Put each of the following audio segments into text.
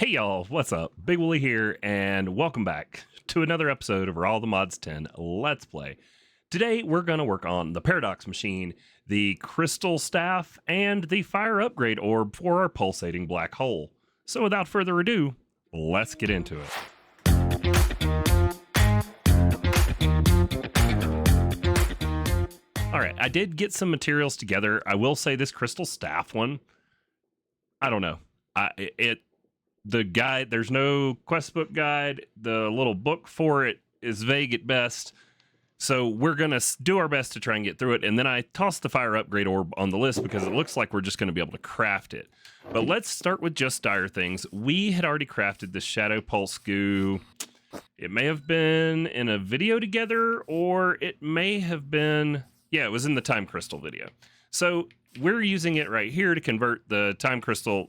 Hey y'all, what's up? Big Wooly here, and welcome back to another episode of All the Mods 10 Let's Play. Today we're going to work on the Paradox Machine, the Crystal Staff, and the Fire Upgrade Orb for our Pulsating Black Hole. So without further ado, let's get into it. Alright, I did get some materials together. I will say this Crystal Staff one, I don't know. The guide, there's no quest book guide. The little book for it is vague at best. So we're going to do our best to try and get through it. And then I tossed the Fire Upgrade Orb on the list because it looks like we're just going to be able to craft it. But let's start with just dire things. We had already crafted this Shadow Pulse Goo. It may have been in a video together, or it may have been... Yeah, it was in the Time Crystal video. So we're using it right here to convert the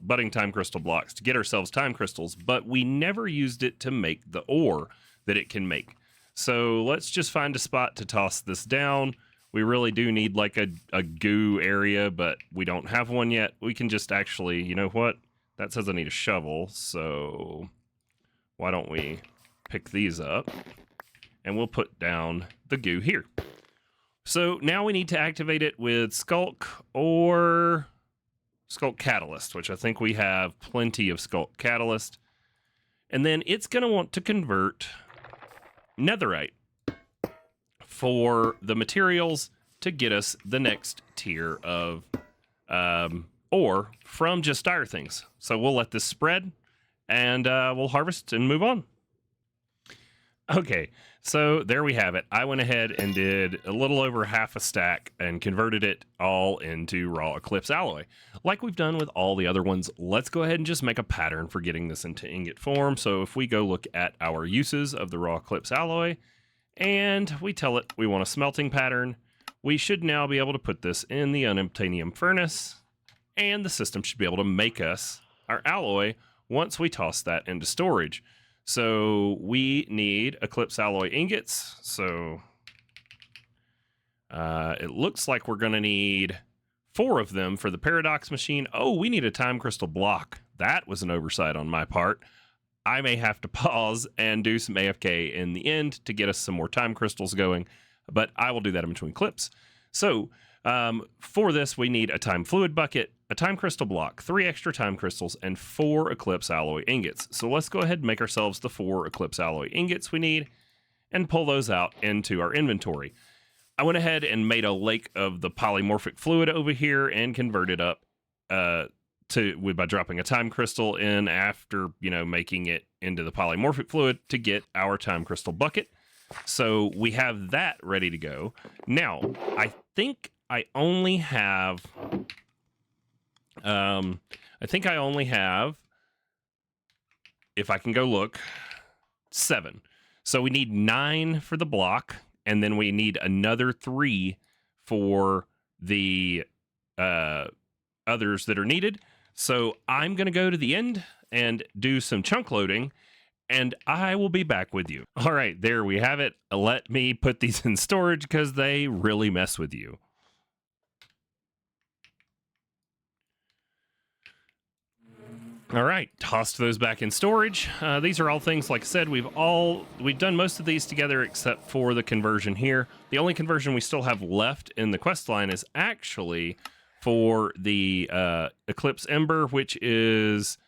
budding time crystal blocks to get ourselves time crystals, but we never used it to make the ore that it can make. So let's just find a spot to toss this down. We really do need like a goo area, but we don't have one yet. We can just actually, you know what? That says I need a shovel, so why don't we pick these up and we'll put down the goo here. So now we need to activate it with Sculk or Sculk Catalyst, which I think we have plenty of Sculk Catalyst. And then it's going to want to convert Netherite for the materials to get us the next tier of ore from just dire things. So we'll let this spread and we'll harvest and move on. Okay, so there we have it. I went ahead and did a little over half a stack and converted it all into raw Eclipse alloy. Like we've done with all the other ones, let's go ahead and just make a pattern for getting this into ingot form. So if we go look at our uses of the raw Eclipse alloy, and we tell it we want a smelting pattern, we should now be able to put this in the unobtainium furnace, and the system should be able to make us our alloy once we toss that into storage. So we need Eclipse alloy ingots. So it looks like we're going to need 4 of them for the Paradox Machine. Oh, we need a time crystal block. That was an oversight on my part. I may have to pause and do some AFK in the end to get us some more time crystals going, but I will do that in between clips. So for this, we need a time fluid bucket, a time crystal block, 3 extra time crystals, and 4 Eclipse alloy ingots. So let's go ahead and make ourselves the 4 Eclipse alloy ingots we need and pull those out into our inventory. I went ahead and made a lake of the polymorphic fluid over here and converted up by dropping a time crystal in after, making it into the polymorphic fluid to get our time crystal bucket. So we have that ready to go. Now, I think I only have... if I can go look, 7. So we need 9 for the block, and then we need another 3 for the others that are needed. So I'm going to go to the end and do some chunk loading, and I will be back with you. All right, there we have it. Let me put these in storage because they really mess with you. All right, tossed those back in storage. These are all things, like I said, we've done most of these together except for the conversion here. The only conversion we still have left in the quest line is actually for the Eclipse Ember, which is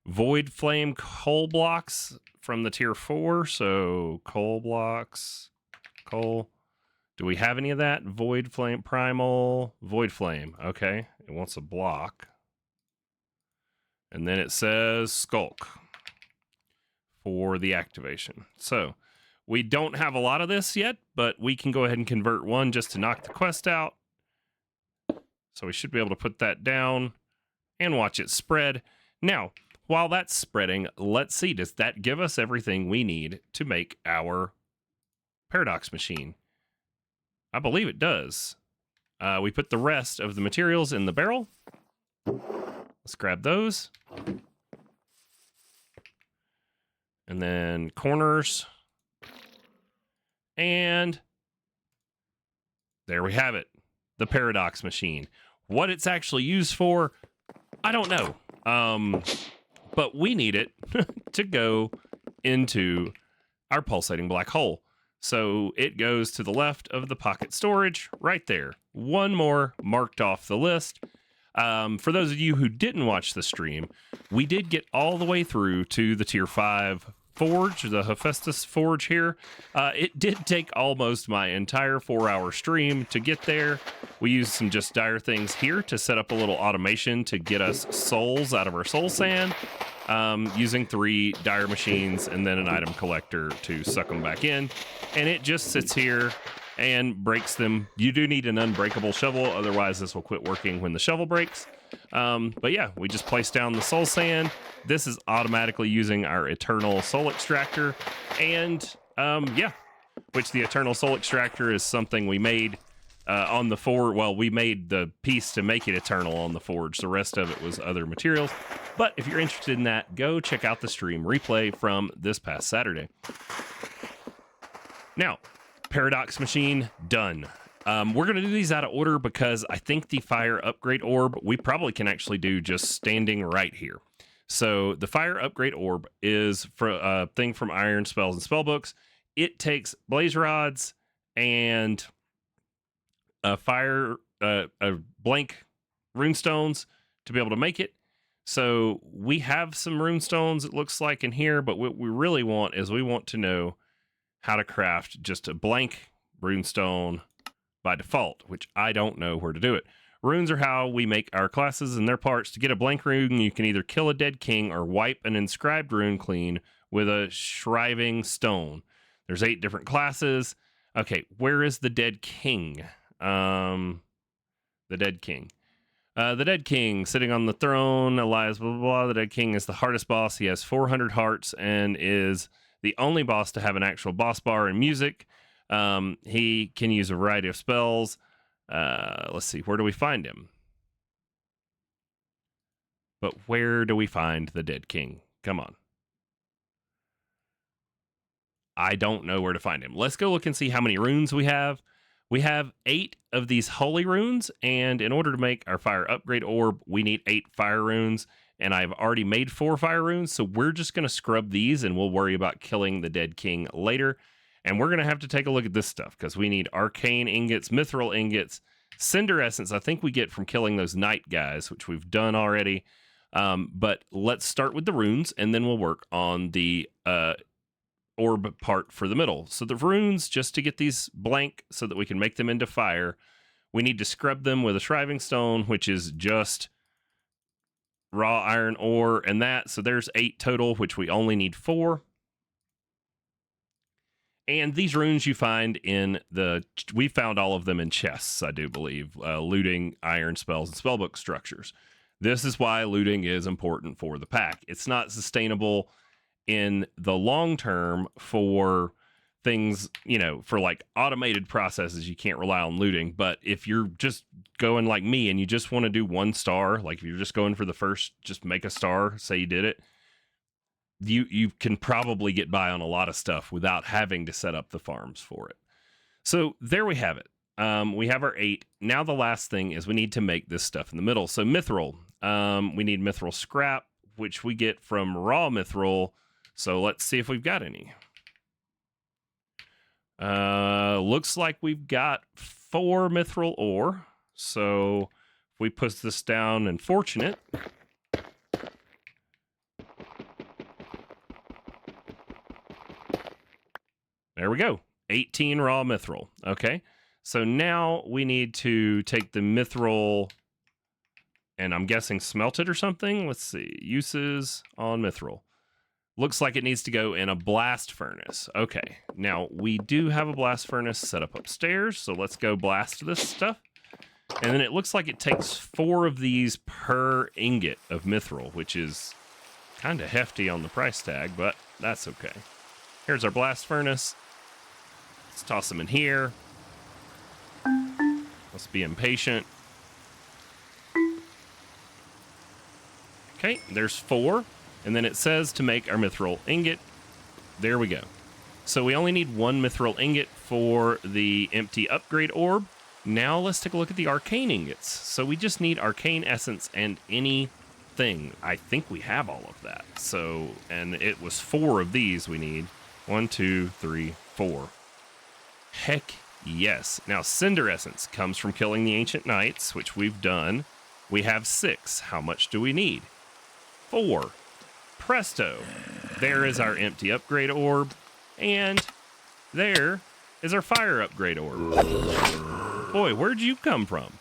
Void Flame coal blocks from the tier 4. So coal blocks, coal. Do we have any of that? Void Flame, Primal, Void Flame. Okay, it wants a block. And then it says Sculk for the activation. So we don't have a lot of this yet, but we can go ahead and convert 1 just to knock the quest out. So we should be able to put that down and watch it spread. Now, while that's spreading, let's see, does that give us everything we need to make our Paradox Machine? I believe it does. We put the rest of the materials in the barrel. Let's grab those. And then corners. And there we have it. The Paradox Machine. What it's actually used for, I don't know. but we need it to go into our pulsating black hole. So it goes to the left of the pocket storage right there. One more marked off the list. For those of you who didn't watch the stream, we did get all the way through to the tier 5 forge, the Hephaestus forge here. It did take almost my entire 4-hour stream to get there. We used some just dire things here to set up a little automation to get us souls out of our soul sand, using 3 dire machines and then an item collector to suck them back in. And it just sits here and breaks them. You do need an unbreakable shovel, otherwise this will quit working when the shovel breaks. But yeah, we just place down the soul sand. This is automatically using our eternal soul extractor. And yeah, which the eternal soul extractor is something we made on the forge. Well, we made the piece to make it eternal on the forge. The rest of it was other materials. But if you're interested in that, go check out the stream replay from this past Saturday. Now, Paradox machine done. We're going to do these out of order because I think the fire upgrade orb we probably can actually do just standing right here. So the fire upgrade orb is for a thing from Iron Spells and Spellbooks. It takes blaze rods and a blank runestones to be able to make it. So we have some runestones, it looks like, in here, but what we really want is we want to know how to craft just a blank runestone by default, which I don't know where to do it. Runes are how we make our classes and their parts. To get a blank rune, you can either kill a dead king or wipe an inscribed rune clean with a shriving stone. There's 8 different classes. Okay, where is the dead king? The dead king. The dead king sitting on the throne, Elias, blah, blah, blah. The dead king is the hardest boss. He has 400 hearts and is the only boss to have an actual boss bar and music. He can use a variety of spells. Let's see, where do we find him? But where do we find the dead king? Come on. I don't know where to find him. Let's go look and see how many runes we have. We have 8 of these holy runes, and in order to make our fire upgrade orb, we need 8 fire runes, and I've already made 4 fire runes, so we're just going to scrub these, and we'll worry about killing the dead king later. And we're going to have to take a look at this stuff, because we need arcane ingots, mithril ingots, cinder essence I think we get from killing those knight guys, which we've done already. But let's start with the runes, and then we'll work on the orb part for the middle. So the runes, just to get these blank so that we can make them into fire, we need to scrub them with a shriving stone, which is just raw iron ore and that. So there's 8 total, which we only need 4. And these runes you find in we found all of them in chests, I do believe, looting iron spells and spellbook structures. This is why looting is important for the pack. It's not sustainable in the long term for things, for like automated processes. You can't rely on looting. But if you're just going like me and you just want to do 1 star, like if you're just going for the first, just make a star, say you did it, you can probably get by on a lot of stuff without having to set up the farms for it. So there we have it. We have our 8. Now the last thing is we need to make this stuff in the middle. So mithril, we need mithril scrap, which we get from raw mithril. So let's see if we've got any. Looks like we've got 4 mithril ore. So if we put this down in fortunate, there we go. 18 raw mithril. Okay. So now we need to take the mithril and I'm guessing smelt it or something. Let's see. Uses on mithril. Looks like it needs to go in a blast furnace. Okay. Now we do have a blast furnace set up upstairs. So let's go blast this stuff. And then it looks like it takes 4 of these per ingot of mithril, which is kind of hefty on the price tag, but that's okay. Here's our blast furnace. Let's toss them in here. Let's be impatient. Okay, there's 4. And then it says to make our mithril ingot. There we go. So we only need 1 mithril ingot for the empty upgrade orb. Now let's take a look at the arcane ingots. So we just need arcane essence and any thing. I think we have all of that. So, and it was 4 of these we need. 1, 2, 3, 4. Heck yes. Now, Cinder Essence comes from killing the Ancient Knights, which we've done. We have 6. How much do we need? 4. Presto. There is our empty upgrade orb. And there is our fire upgrade orb. Boy, where'd you come from?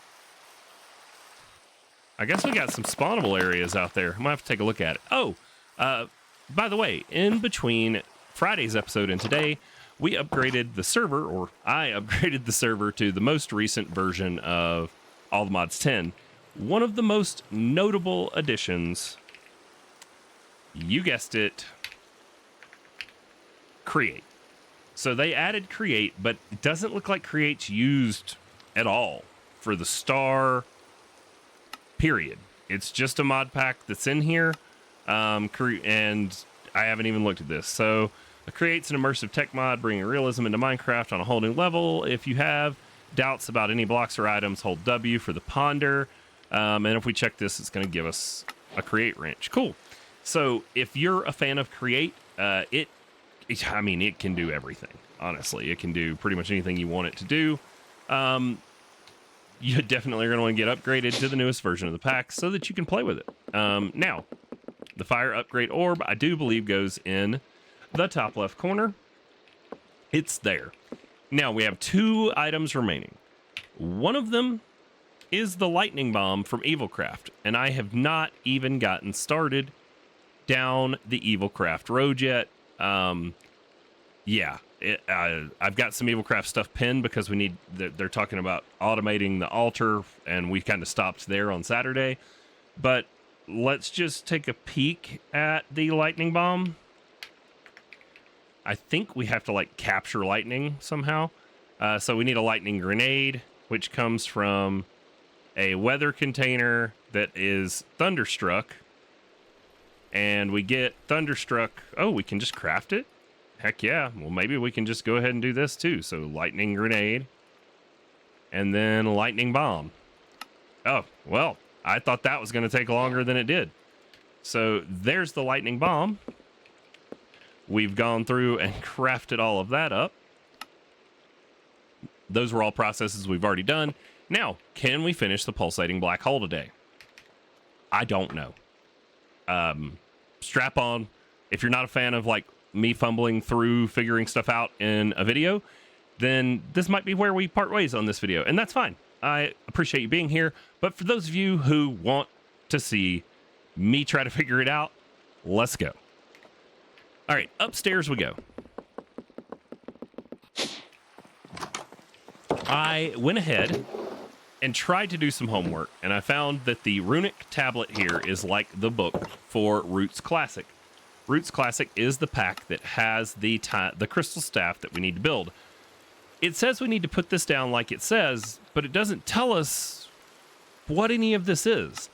I guess we got some spawnable areas out there. I'm gonna have to take a look at it. Oh, by the way, in between Friday's episode and today, we upgraded the server, or I upgraded the server to the most recent version of All the Mods 10. One of the most notable additions, you guessed it, Create. So they added Create, but it doesn't look like Create's used at all for the star, period. It's just a mod pack that's in here, and I haven't even looked at this. So it creates an immersive tech mod, bringing realism into Minecraft on a whole new level. If you have doubts about any blocks or items, hold W for the ponder. And if we check this, it's going to give us a Create wrench. Cool. So if you're a fan of Create, it can do everything. Honestly, it can do pretty much anything you want it to do. You definitely are going to want to get upgraded to the newest version of the pack so that you can play with it. Now, the fire upgrade orb, I do believe, goes in the top left corner. It's there. Now, we have 2 items remaining. One of them is the lightning bomb from Evilcraft, and I have not even gotten started down the Evilcraft road yet. I've got some Evilcraft stuff pinned because they're talking about automating the altar, and we kind of stopped there on Saturday. But let's just take a peek at the lightning bomb. I think we have to capture lightning somehow. So we need a lightning grenade, which comes from a weather container that is Thunderstruck. And we get Thunderstruck. Oh, we can just craft it? Heck yeah. Well, maybe we can just go ahead and do this too. So lightning grenade and then lightning bomb. Oh, well, I thought that was going to take longer than it did. So there's the lightning bomb. We've gone through and crafted all of that up. Those were all processes we've already done. Now, can we finish the pulsating black hole today? I don't know. Strap on. If you're not a fan of me fumbling through figuring stuff out in a video, then this might be where we part ways on this video, and that's fine. I appreciate you being here, but for those of you who want to see me try to figure it out, let's go. All right, upstairs we go. I went ahead and tried to do some homework, and I found that the runic tablet here is like the book for Roots Classic. Roots Classic is the pack that has the crystal staff that we need to build. It says we need to put this down like it says, but it doesn't tell us what any of this is.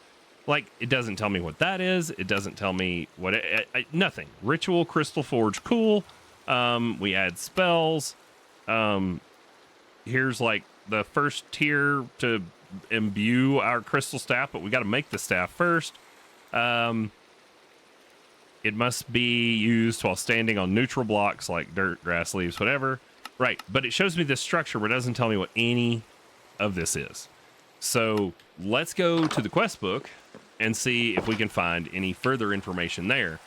It doesn't tell me what that is. It doesn't tell me what nothing. Ritual, Crystal Forge, cool. We add spells. Here's the first tier to imbue our crystal staff, but we got to make the staff first. It must be used while standing on neutral blocks like dirt, grass, leaves, whatever. Right, but it shows me this structure, but it doesn't tell me what any of this is. So let's go to the quest book and see if we can find any further information there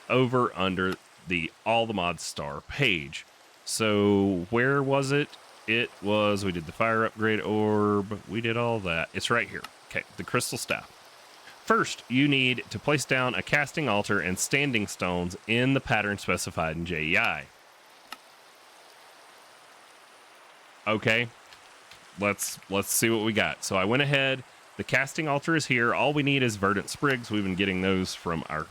over under the All the Mods star page. So where was it? We did the fire upgrade orb. We did all that. It's right here. Okay, the crystal staff. First, you need to place down a casting altar and standing stones in the pattern specified in JEI. Okay, let's see what we got. So I went ahead. The casting altar is here. All we need is verdant sprigs. We've been getting those from our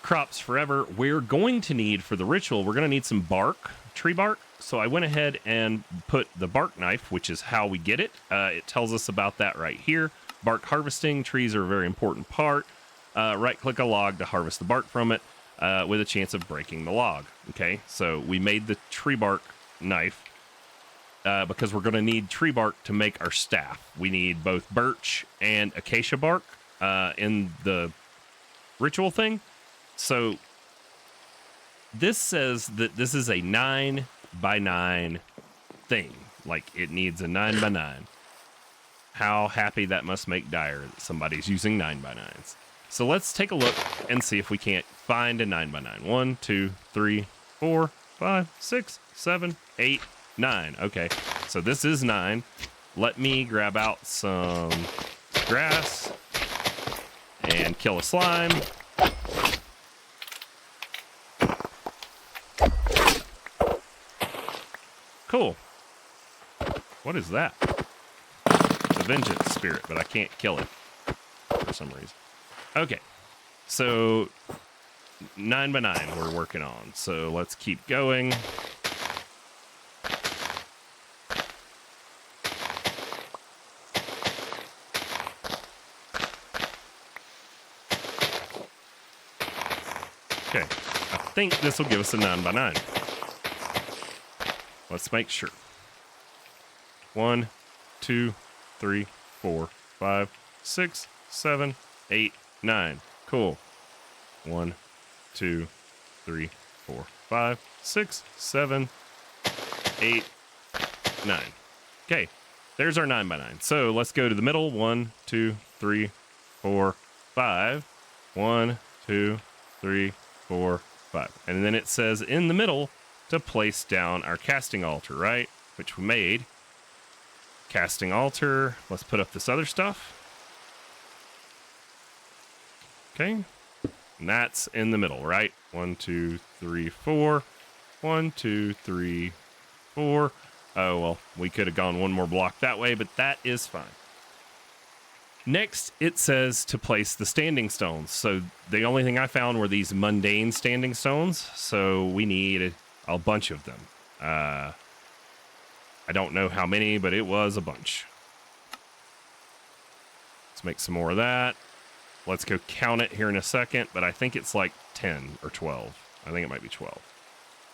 crops forever. We're going to need, for the ritual, we're going to need some bark, tree bark. So I went ahead and put the bark knife, which is how we get it. It tells us about that right here. Bark harvesting. Trees are a very important part. Right-click a log to harvest the bark from it with a chance of breaking the log. Okay, so we made the tree bark knife because we're going to need tree bark to make our staff. We need both birch and acacia bark in the ritual thing. So this says that this is a 9x9 thing. Like, it needs a 9x9. How happy that must make Dyer that somebody's using 9x9s. So let's take a look and see if we can't find a 9x9. 1, 2, 3, 4, 5, 6, 7, 8, 9. Okay, so this is 9. Let me grab out some grass and kill a slime. Cool. What is that? It's a vengeance spirit, but I can't kill it for some reason. Okay, so 9x9 we're working on. So let's keep going. Okay, I think this will give us a 9x9. Let's make sure. 1, 2, 3, 4, 5, 6, 7, 8, 9. Cool. 1, 2, 3, 4, 5, 6, 7, 8, 9. Okay, there's our 9x9. So let's go to the middle. 1, 2, 3, 4, 5. 1, 2, 3, 4, 5. And then it says in the middle to place down our casting altar, right? Which we made. Casting altar. Let's put up this other stuff. Okay. And that's in the middle, right? 1, 2, 3, 4. 1, 2, 3, 4. Oh, well, we could have gone one more block that way, but that is fine. Next, it says to place the standing stones. So the only thing I found were these mundane standing stones. So we need a bunch of them. I don't know how many, but it was a bunch. Let's make some more of that. Let's go count it here in a second, but I think it's like 10 or 12. I think it might be 12.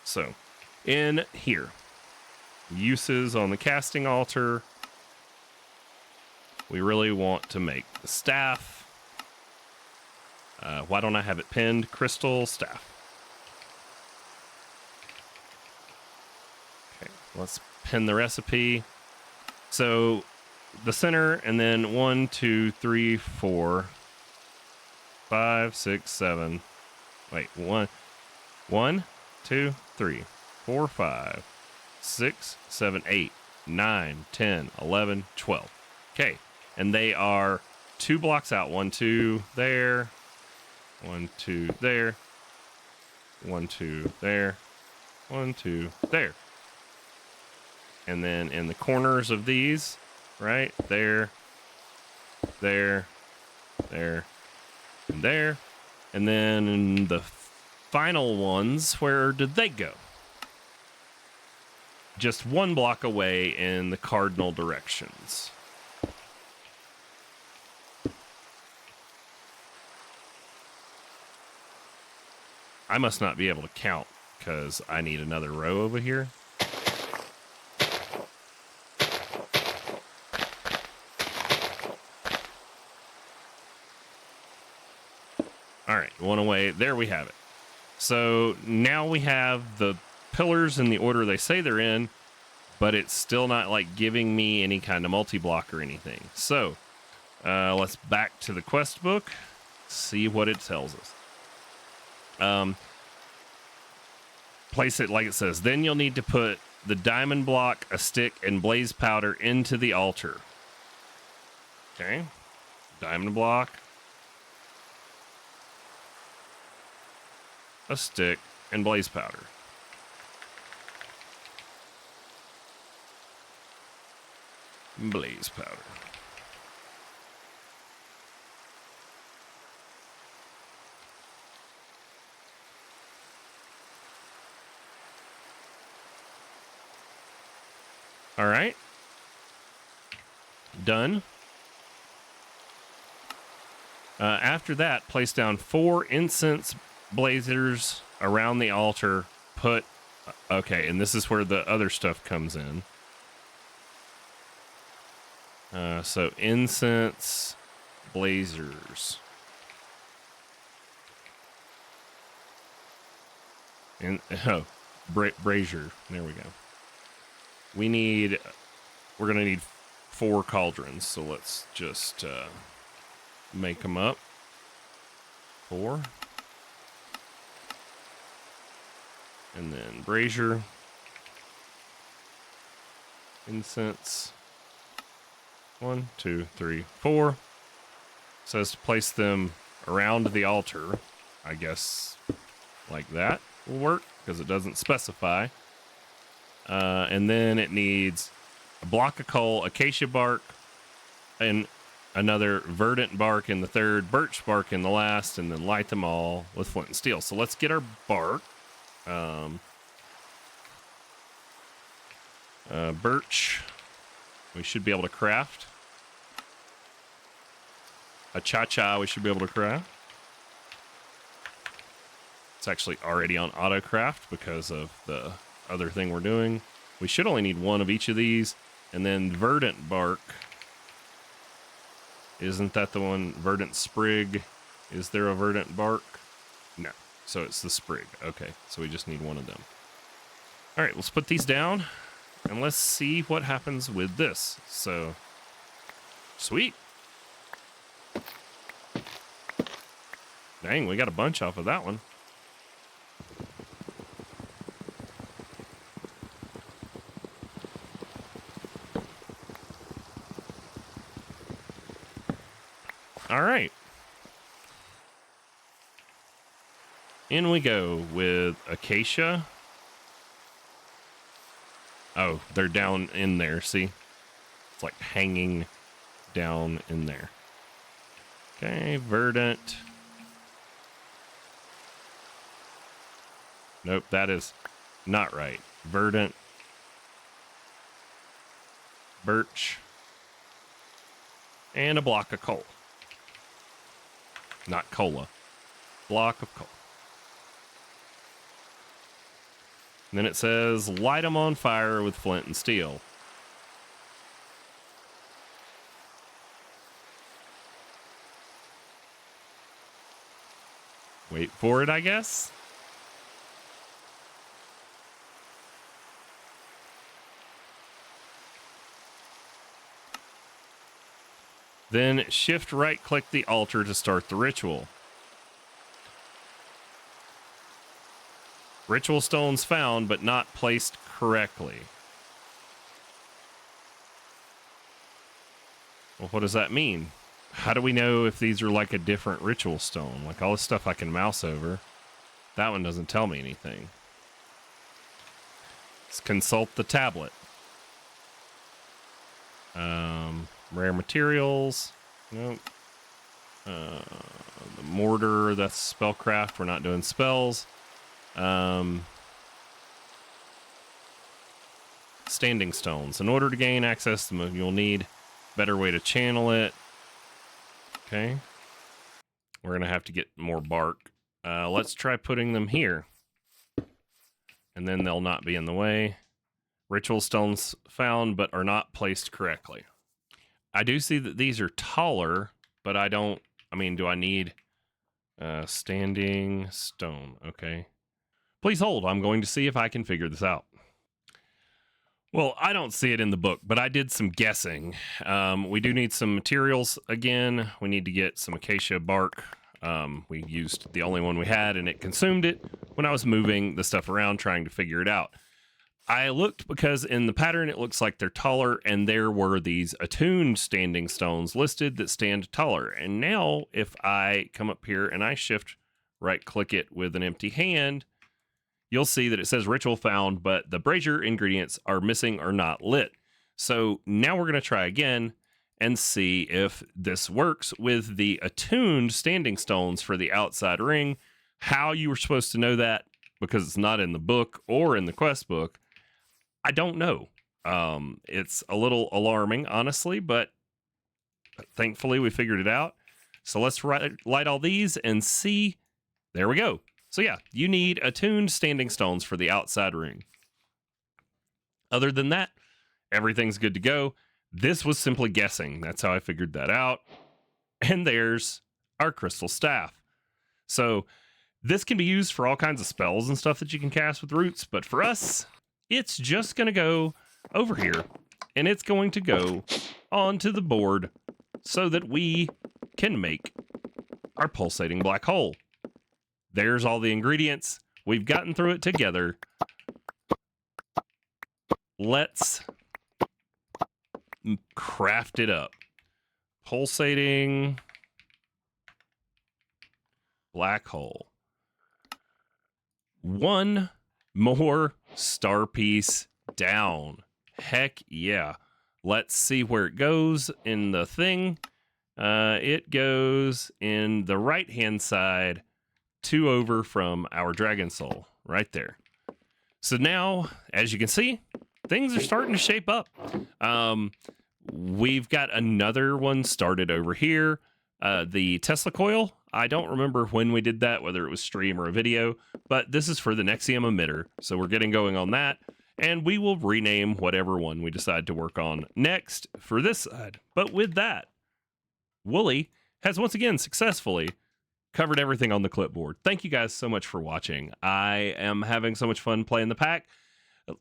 So in here, uses on the casting altar. We really want to make the staff. Why don't I have it pinned? Crystal staff. Okay, let's pin the recipe. So the center, and then 1, 2, 3, 4, 5, 6, 7. Wait, 1, 2, 3, 4, 5, 6, 7, 8, 9, 10, 11, 12. Okay. And they are 2 blocks out. 1, 2 there. 1, 2 there. 1, 2 there. 1, 2 there. And then in the corners of these, right? There, there, there, and there. And then in the final ones, where did they go? Just 1 block away in the cardinal directions. I must not be able to count because I need another row over here. All right, 1 away. There we have it. So now we have the pillars in the order they say they're in, but it's still not like giving me any kind of multi-block or anything. So let's back to the quest book, see what it tells us. Place it like it says. Then you'll need to put the diamond block, a stick, and blaze powder into the altar. Okay. Diamond block, a stick, and blaze powder. Blaze powder. All right. Done. After that, place down 4 incense blazers around the altar. Put, okay, and this is where the other stuff comes in. So incense blazers. And brazier. There we go. We're gonna need 4 cauldrons, so let's just make them up. 4. And then brazier. Incense. 1, 2, 3, 4. Says to place them around the altar. I guess like that will work because it doesn't specify. And then it needs a block of coal, acacia bark, and another verdant bark in the third, birch bark in the last, and then light them all with flint and steel. So let's get our bark. Birch, we should be able to craft. A cha-cha, we should be able to craft. It's actually already on auto craft because of the other thing we're doing. We should only need 1 of each of these. And then verdant bark. Isn't that the one? Verdant sprig. Is there a verdant bark? No. So it's the sprig. Okay. So we just need 1 of them. All right. Let's put these down. And let's see what happens with this. So, sweet. Dang, we got a bunch off of that one. All right. In we go with acacia. Oh, they're down in there, see? It's like hanging down in there. Okay, verdant. Nope, that is not right. Verdant. Birch. And a block of coal. Not cola. Block of coal. And then it says, light them on fire with flint and steel. Wait for it, I guess. Then shift right click the altar to start the ritual. Ritual stones found, but not placed correctly. Well, what does that mean? How do we know if these are like a different ritual stone? Like all this stuff I can mouse over. That one doesn't tell me anything. Let's consult the tablet. Rare materials. Nope. The mortar, that's spellcraft. We're not doing spells. Standing stones. In order to gain access to them, you'll need a better way to channel it. Okay. We're going to have to get more bark. Let's try putting them here. And then they'll not be in the way. Ritual stones found, but are not placed correctly. I do see that these are taller, but I mean, do I need standing stone? Okay. Please hold. I'm going to see if I can figure this out. Well, I don't see it in the book, but I did some guessing. We do need some materials again. We need to get some acacia bark. We used the only one we had, and it consumed it when I was moving the stuff around trying to figure it out. I looked because in the pattern it looks like they're taller, and there were these attuned standing stones listed that stand taller. And now if I come up here and I shift right click it with an empty hand, you'll see that it says ritual found, but the brazier ingredients are missing or not lit. So now we're going to try again and see if this works with the attuned standing stones for the outside ring. How you were supposed to know that, because it's not in the book or in the quest book, I don't know. It's a little alarming, honestly, but thankfully we figured it out. So let's light all these and see. There we go. So yeah, you need attuned standing stones for the outside ring. Other than that, everything's good to go. This was simply guessing. That's how I figured that out. And there's our crystal staff. So this can be used for all kinds of spells and stuff that you can cast with roots, but for us, it's just going to go over here, and it's going to go onto the board so that we can make our pulsating black hole. There's all the ingredients. We've gotten through it together. Let's craft it up. Pulsating black hole. One more star piece down. Heck yeah. Let's see where it goes in the thing. It goes in the right-hand side, 2 over from our dragon soul, right there. So now, as you can see, things are starting to shape up. We've got another one started over here. The Tesla coil. I don't remember when we did that, whether it was stream or a video, but this is for the Nexium emitter. So we're getting going on that, and we will rename whatever one we decide to work on next for this side. But with that, Wooly has once again successfully covered everything on the clipboard. Thank you guys so much for watching. I am having so much fun playing the pack,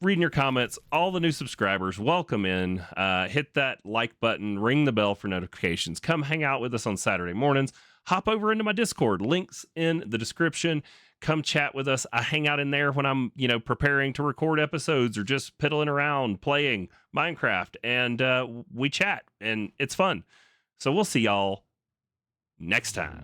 reading your comments. All the new subscribers, welcome in. Hit that like button, ring the bell for notifications. Come hang out with us on Saturday mornings. Hop over into my Discord. Links in the description. Come chat with us. I hang out in there when I'm, preparing to record episodes or just piddling around playing Minecraft, and we chat, and it's fun. So we'll see y'all next time.